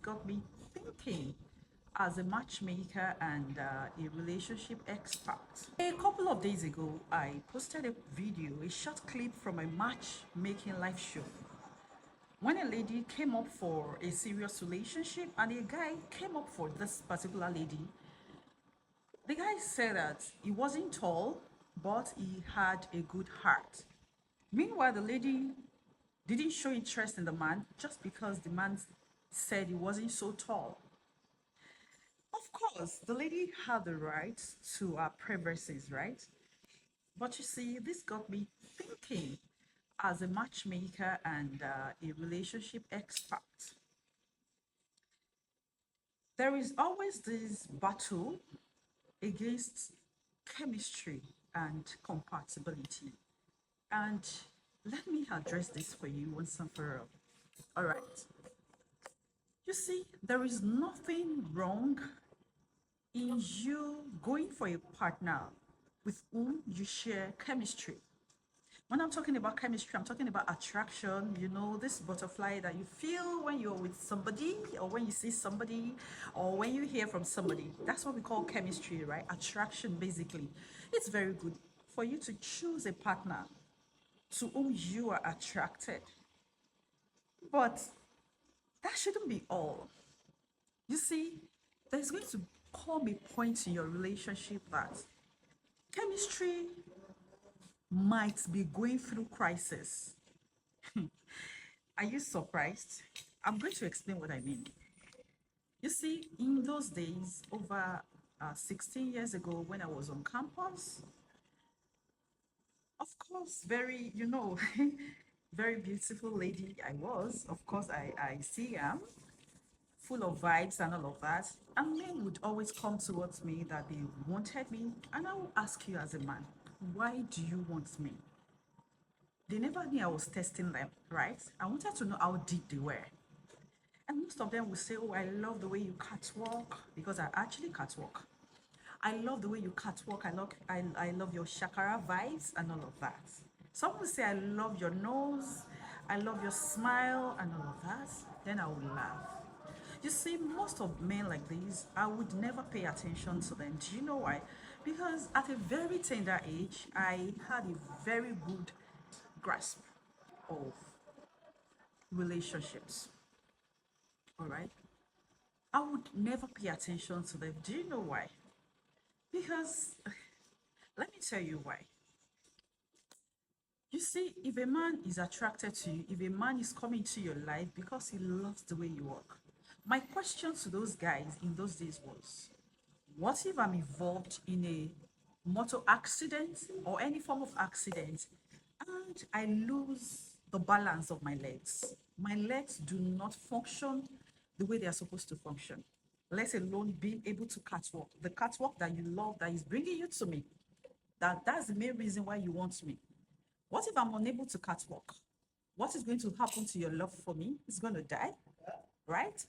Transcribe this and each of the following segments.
got me thinking as a matchmaker and a relationship expert. A couple of days ago, I posted a video, a short clip from a matchmaking live show. When a lady came up for a serious relationship and a guy came up for this particular lady, the guy said that he wasn't tall, but he had a good heart. Meanwhile, the lady didn't show interest in the man just because the man said he wasn't so tall. Of course, the lady had the right to her privacies, right? But you see, this got me thinking as a matchmaker and a relationship expert. There is always this battle against chemistry and compatibility. And let me address this for you once and for all. All right. You see, there is nothing wrong in you going for a partner with whom you share chemistry. When I'm talking about chemistry, I'm talking about attraction, this butterfly that you feel when you're with somebody, or when you see somebody, or when you hear from somebody. That's what we call chemistry, right? Attraction, basically. It's very good for you to choose a partner to whom you are attracted. But that shouldn't be all. You see, there's going to come a point in your relationship that chemistry might be going through crisis. Are you surprised? I'm going to explain what I mean. You see, in those days, over 16 years ago, when I was on campus, of course, very, very beautiful lady I was. Of course, I see am full of vibes and all of that. And men would always come towards me that they wanted me. And I will ask you as a man, why do you want me? They never knew I was testing them, right? I wanted to know how deep they were. And most of them will say, oh, I love the way you catwalk, because I actually catwalk. I love the way you catwalk. I love your Shakara vibes and all of that. Some will say, I love your nose. I love your smile and all of that. Then I will laugh. You see, most of men like these, I would never pay attention to them. Do you know why? Because at a very tender age, I had a very good grasp of relationships. All right. I would never pay attention to them. Do you know why? Because let me tell you why. You see, if a man is attracted to you, if a man is coming to your life because he loves the way you walk, my question to those guys in those days was, what if I'm involved in a motor accident or any form of accident and I lose the balance of my legs? My legs do not function the way they are supposed to function, let alone being able to catwalk. The catwalk that you love, that is bringing you to me, that's the main reason why you want me. What if I'm unable to catwalk? What is going to happen to your love for me? It's going to die, right?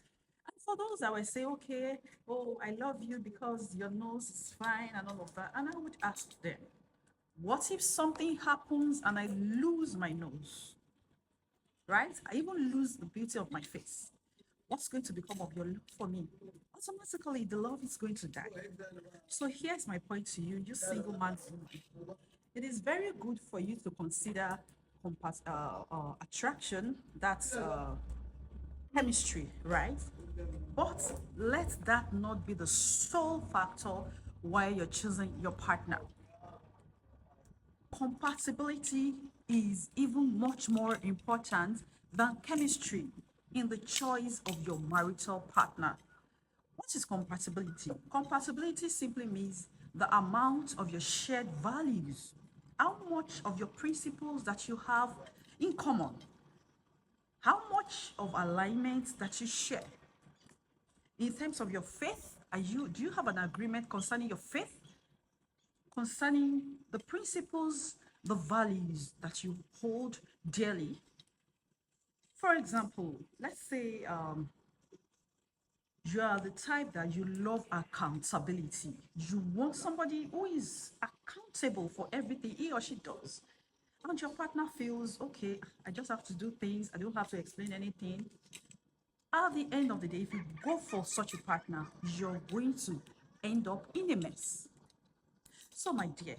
And for those that will say, okay, oh, I love you because your nose is fine and all of that, and I would ask them, what if something happens and I lose my nose, right? I even lose the beauty of my face. What's going to become of your love for me? Automatically, the love is going to die. So here's my point to you, you single man. It is very good for you to consider attraction, that's chemistry, right? But let that not be the sole factor while you're choosing your partner. Compatibility is even much more important than chemistry in the choice of your marital partner. What is compatibility? Compatibility simply means the amount of your shared values, how much of your principles that you have in common, how much of alignment that you share. In terms of your faith, do you have an agreement concerning your faith, concerning the principles, the values that you hold dearly? For example, let's say you are the type that you love accountability. You want somebody who is accountable for everything he or she does. And your partner feels, okay, I just have to do things, I don't have to explain anything. At the end of the day, if you go for such a partner, you're going to end up in a mess. So, my dear,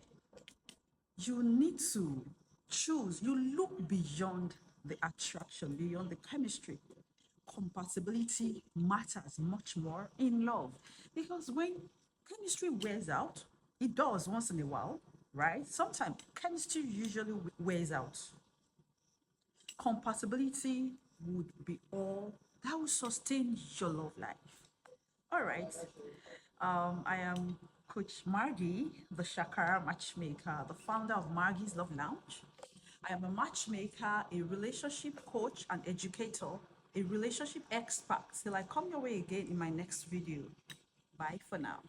you need to choose, you look beyond the attraction, beyond the chemistry. Compatibility matters much more in love because when chemistry wears out, it does once in a while, right? Sometimes chemistry usually wears out. Compatibility would be all that will sustain your love life. All right. I am Coach Marggie, the Shakara Matchmaker, the founder of Margie's Love Lounge. I am a matchmaker, a relationship coach, and educator, a relationship expert. Till I come your way again in my next video. Bye for now.